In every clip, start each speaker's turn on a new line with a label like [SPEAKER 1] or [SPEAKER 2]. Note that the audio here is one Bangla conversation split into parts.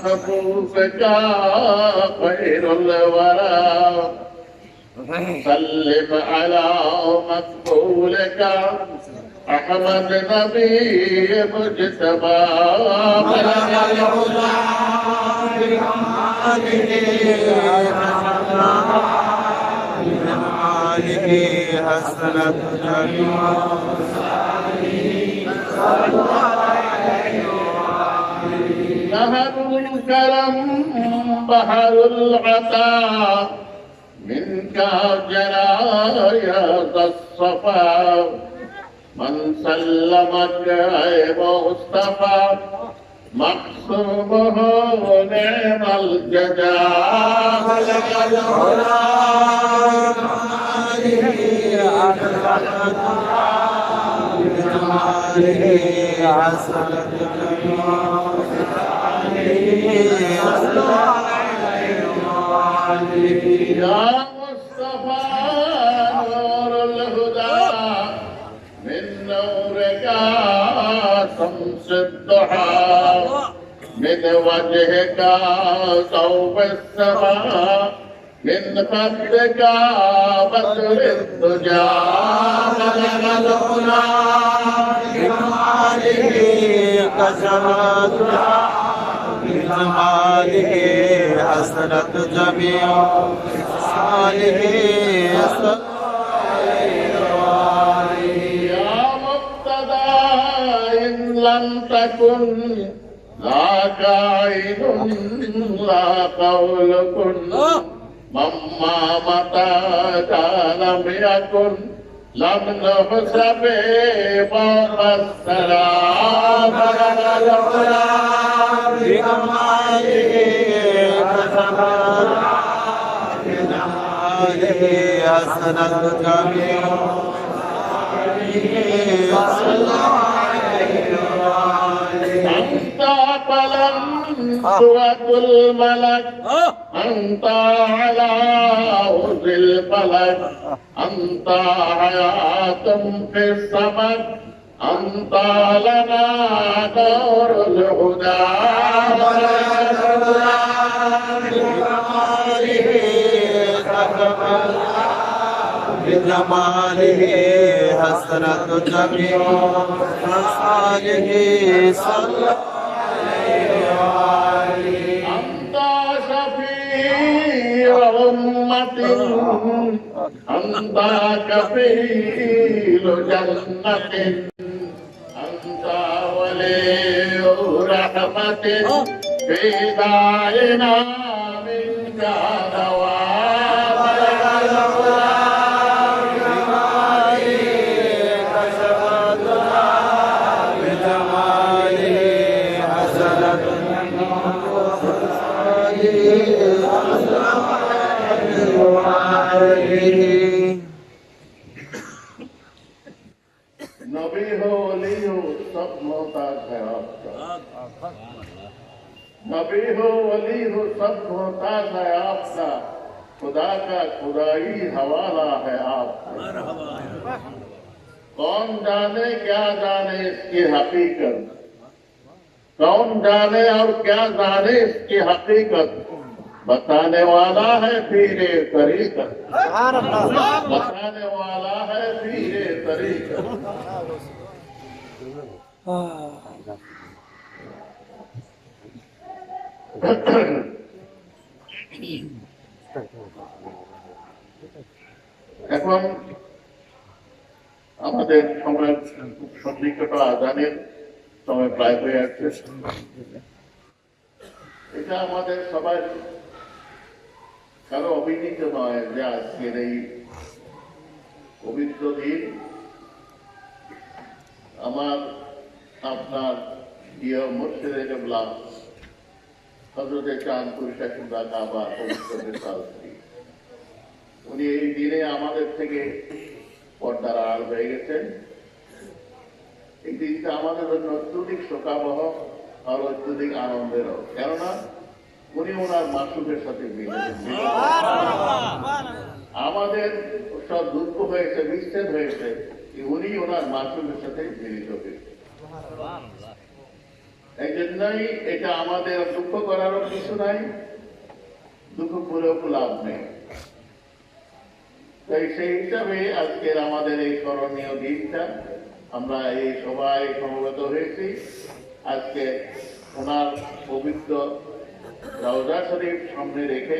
[SPEAKER 1] محبوبك خير الورى سلم على مقبولك أحمد نبي مجتبى بلغ العلا
[SPEAKER 2] بجماله حسنت جميع
[SPEAKER 1] نهر الكرم بحر العطاء منك جرايا الصفا من سلمك أي مصطفى مقصومه نعم الجزاء
[SPEAKER 2] بلغ العلا بجماله حسنت
[SPEAKER 1] يا مصطفى نور الهدى من نورك شمس الضحى من وجهك ثوب السماء من خدك بدر الدجى بلغ العلا
[SPEAKER 2] بجماله كسرت بجماله حسنت جميع صالح
[SPEAKER 1] يا مقتدى إن لم تكن ذاك عين لا قول كن مما متى لم يكن لم نحسب فوق السلام بلغ العلا
[SPEAKER 2] بجماله كسرت بجماله حسنت جميع
[SPEAKER 1] أنت قلم الملك أنت على عرض الفلك أنت حياة في السمك أنت لنا نور الهدى
[SPEAKER 2] بجماله حسنت جميع صالح صلى
[SPEAKER 1] أنت شفيع أمة أنت كفيل جنة أنت ولي رحمة في دارنا منك نواب नबी हो वली हो सब मोहताज है आपका नबी हो वली हो सब मोहताज है आपका खुदा का खुदाई हवाला है आपका कौन जाने क्या जाने इसकी हकीकत कौन जाने और क्या जाने इसकी हकीकत बताने वाला है पीरे तरीकत बताने वाला है पीरे तरीकत এখন আমাদের সময় সন্নিকট আজানের সময় প্রায় হয়ে আসছে এটা আমাদের সবাই কারো অভিনীত নয় যে আজকের এই পবিত্র দিন আমার আপনার প্রিয় মুর্শিদে কেবলা হযরতে চাঁদপুর শেখুল্লাহ কাবা পবিত্র মিসাল উনি এই দিনে আমাদের থেকে পর্দার আড় হয়ে গেছেন এই দিনটা আমাদের জন্য অত্যধিক শোকাবহ আর অত্যধিক আনন্দেরও কেননা উনি ওনার মাসুকের সাথে মিলেছেন আমাদের সব দুঃখ হয়েছে বিচ্ছেদ হয়েছে উনি ওনার মাসুকের সাথে মিলিত হয়েছে এই জন্যই এটা আমাদের দুঃখ করারও কিছু নাই, দুঃখ করেও লাভ নেই। তাই সেই হিসাবে আজকের আমাদের এই স্মরণীয় দিনটা আমরা এই সবাই সমবেত হয়েছি আজকে ওনার পবিত্র রওজা শরীফ সামনে রেখে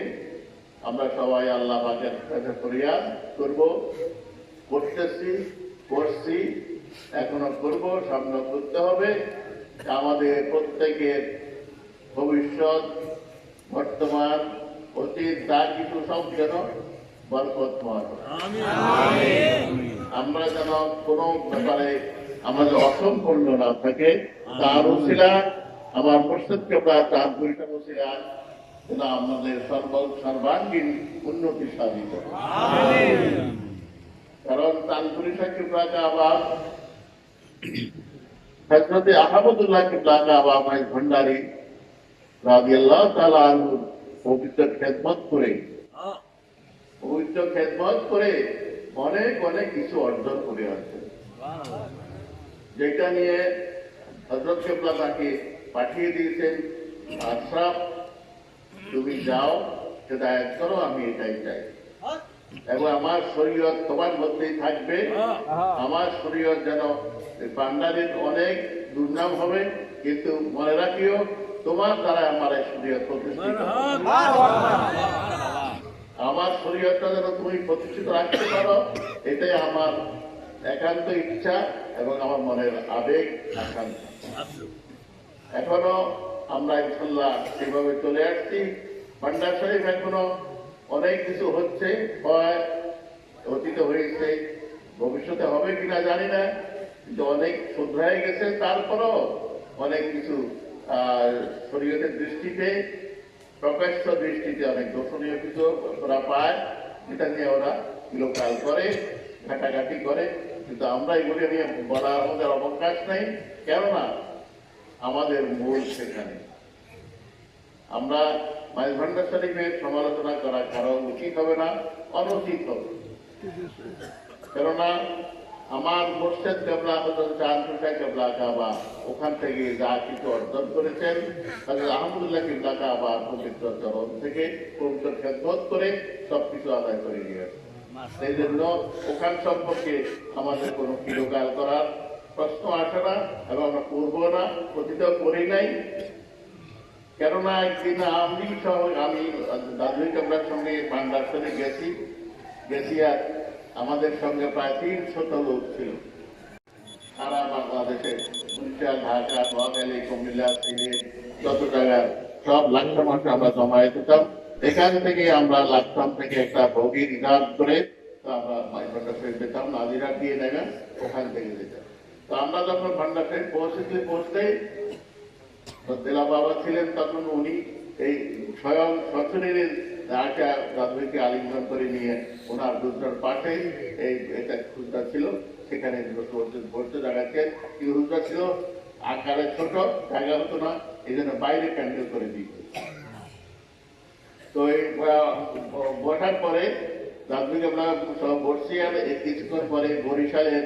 [SPEAKER 1] আমরা সবাই আল্লাহ পাকের কাছে ফরিয়াদ করব, করছি, এখনো করব, সামনে করতে হবে। আমাদের প্রত্যেকের ভবিষ্যৎ, বর্তমান, অতীত যা কিছু সব যেন বরকতময়। আমরা যেন কোনো ব্যাপারে আমাদের অসম্পূর্ণ না থাকে, তার উসিলা আমার মুর্শিদকে তার দুইটা উসিলা যেন আমাদের সর্বাঙ্গীন উন্নতি সাধিত। কারণ তানপুরি কিবলা আবার হযরত আহমদুল্লাহ কিবলা আবার ভান্ডারী রাদিয়াল্লাহু তাআলা আনহু পবিত্র খেদমত করে অনেক অনেক কিছু অর্জন করে আছে, যেটা নিয়ে হযরত কিবলা তাকে পাঠিয়ে দিয়েছেন, আশরাফ তুমি যাও, হিদায়াত করো, আমি এটাই চাই। এবং আমার শরীয়ত তোমার মধ্যেই থাকবে, আমার শরীয়ত যেন ভান্ডারীর অনেক দুর্নাম হবে, কিন্তু মনে রাখিও তোমার দ্বারা আমার এই শরীয়ত প্রতিষ্ঠিত, আমার শরীয়তটা যেন তুমি প্রতিষ্ঠিত রাখতে পারো, এটাই আমার একান্ত ইচ্ছা এবং আমার মনের আবেগ আকাঙ্ক্ষা। এখনো আমরা ইনশাল্লাহ সেভাবে চলে আসছি। ভান্ডার শরীফ এখনো অনেক কিছু হচ্ছে, অতীতে হয়েছে, ভবিষ্যতে হবে কিনা জানি না, কিন্তু অনেক শুধরাই গেছে। তারপরও অনেক কিছু শরীয়তের দৃষ্টিতে, প্রকাশ্য দৃষ্টিতে অনেক দর্শনীয় কিছু ওরা পায়, যেটা নিয়ে ওরা লোকাল করে, ঘাটাঘাটি করে, কিন্তু আমরা এগুলি নিয়ে বলার আমাদের অবকাশ নেই। কেননা আমাদের মূল সেখানে। আমরা মাইজ ভান্ডার শরীফের সমালোচনা করা কারণ উচিত হবে না, অনুচিত হবে। কেননা আমার মুর্শিদ কিবলা চাঁদপুর কিবলা কাবা ওখান থেকে যা কিছু অর্জন করেছেন, তাদের আহমদুল্লাহ কিবলা কাবা পবিত্র চরণ থেকে পবিত্র খেদমত করে সবকিছু আদায় করে নিয়েছে। সেই জন্য ওখান সম্পর্কে আমাদের কোনো কিলোকাল করার প্রশ্ন আসে না এবং আমরা করবো না, প্রতিটা করি নাই। কেননা একদিন আমি দাদুই কামরার সঙ্গে ভান্ডার শরীফ গেছি আর আমাদের সঙ্গে প্রায় 300 লোক ছিল। সারা বাংলাদেশে বরিশাল, ঢাকা, নোয়াখালী, কুমিল্লা, সিলেট, যত জায়গার সব লাখটা মানুষ আমরা জমায়েত হতাম। এখান থেকে আমরা লাখটাম থেকে একটা বগি রিজার্ভ করে আমরা মাইজ ভান্ডার শরীফ যেতাম, নাজিরা দিয়ে নেবেন, ওখান থেকে যেতাম। তো আমরা যখন ভান্ডার শরীফ পৌঁছতে দেলা বাবা ছিলেন, তখন উনি এই স্বয়ং সচনের দাদুকে আলিঙ্গন করে নিয়ে ওনার দুধটার পাশে এই এটা খুঁজটা ছিল, সেখানে বসতে জায়গাতে কি হুজরা ছিল, আকারে ছোট, জায়গা হতো না, এই জন্য বাইরে ক্যান্ডেল করে দিত। তো এই বসার পরে দাদুকে আমরা সব বসছি, আর কিছুক্ষণ পরে বরিশালের,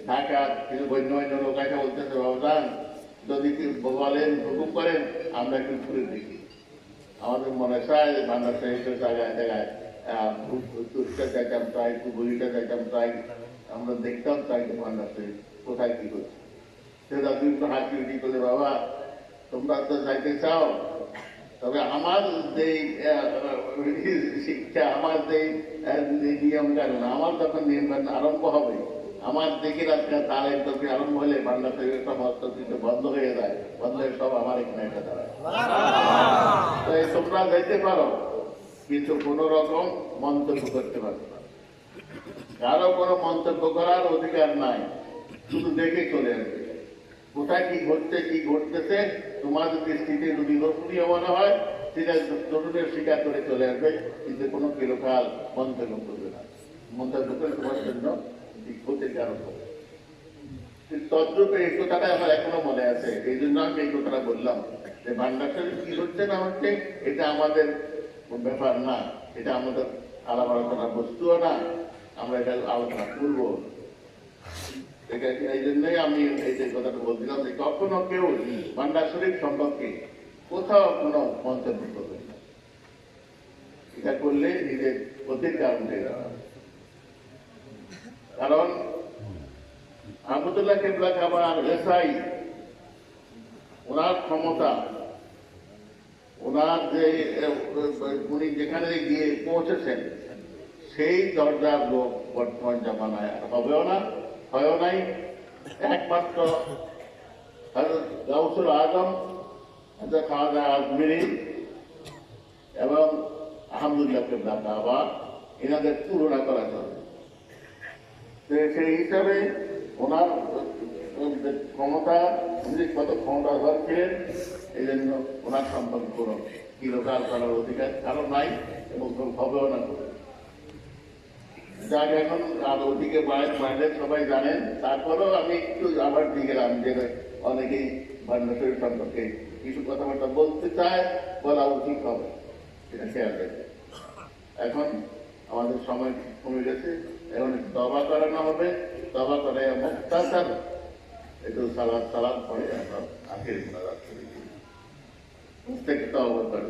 [SPEAKER 1] ঢাকার কিছু বন্য লোক আছে, বলতেছে বাবুদান যদি বলেন, হুকুম করেন, আমরা একটু ঘুরে দেখি। আমাদের মনে চায় ভান্ডার শরীফের জায়গায় তুরটা যাইতাম চাই, কুবুলিটা যাইতাম চাই, আমরা দেখতাম চাই ভান্ডার শরীফ কোথায় কি করছে। সে দাদু একটু হাত উঠি করে, বাবা তোমরা তো যাইতে চাও, তবে আমার যে শিক্ষা, আমার যে নিয়ম কানুন, আমার যখন নিয়ম কানুন আরম্ভ হবে, আমার দেখে রাখতে তালের তরফি আরম্ভ হলে ভান্ডার শরীফের সব হস্তকৃত বন্ধ হয়ে যায়, বন্ধ হয়ে সব আমার এখানে একটা দাঁড়ায়। তোমরা যাইতে পারো, কিন্তু কোন রকম মন্তব্য করতে পারবে না, কারো কোনো মন্তব্য করার অধিকার নাই, শুধু দেখে চলে আসবে। কোথায় কি ঘটছে, কি ঘটতেছে, তোমাদের দৃষ্টিতে যদি দর্শনীয় মনে হয় সেটা দর্শনের স্বীকার করে চলে আসবে, কিন্তু কোনো কিলোকাল মন্তব্য করবে না। মন্তব্য করে তোমার জন্য ক্ষতির কারণ হবে। তদ্রূপে এই কথাটা আমার এখনো মনে আছে, এই জন্য আমি এই কথাটা বললাম যে ভান্ডার শরীফ কি হচ্ছে না হচ্ছে এটা আমাদের ব্যাপার না, এটা আমাদের আলাপ আলোচনার বস্তুও না, আমরা এটা আলোচনা করবো। এই জন্যই আমি এই যে কথাটা বলছিলাম যে কখনো কেউ ভান্ডার শরীফ সম্পর্কে কোথাও কোনো মন্তব্য করবে না। এটা করলে নিজের ক্ষতির কারণ হয়ে দাঁড়াবে। কারণ আহমদুল্লাহ কেবলা কাবার এসআই ওনার ক্ষমতা, ওনার যে উনি যেখানে গিয়ে পৌঁছেছেন সেই দরজার লোক বর্তমান জামানায় হবেও না, হয়েও নাই। একমাত্র গাউসুল আজম, খাওয়া আজমিরি এবং আহমদুল্লাহ কেবলা কাবা এনাদের তুলনা করা চলে। সেই হিসাবে ওনার ক্ষমতা, উনি কত ক্ষমতাধর ছিলেন, এই জন্য ওনার সম্পর্কে কোনো কিলোকাল করার অধিকার কারো নাই এবং হবেও না। যাক, এখন আর ওদিকে বাইরে সবাই জানেন, তারপরেও আমি একটু আবার দিয়ে গেলাম যে অনেকেই ভান্ডার সম্পর্কে কিছু কথাবার্তা বলতে চায়, বলা উচিত হবে, সেটা খেয়াল রাখবে। এখন আমাদের সময় কমে গেছে, এখন একটু দবা করানো হবে। দবা করে মুক্তাসার একটু সালাদ পরে আমরা আখের মোনাজাত করি। প্রত্যেকটা অবতার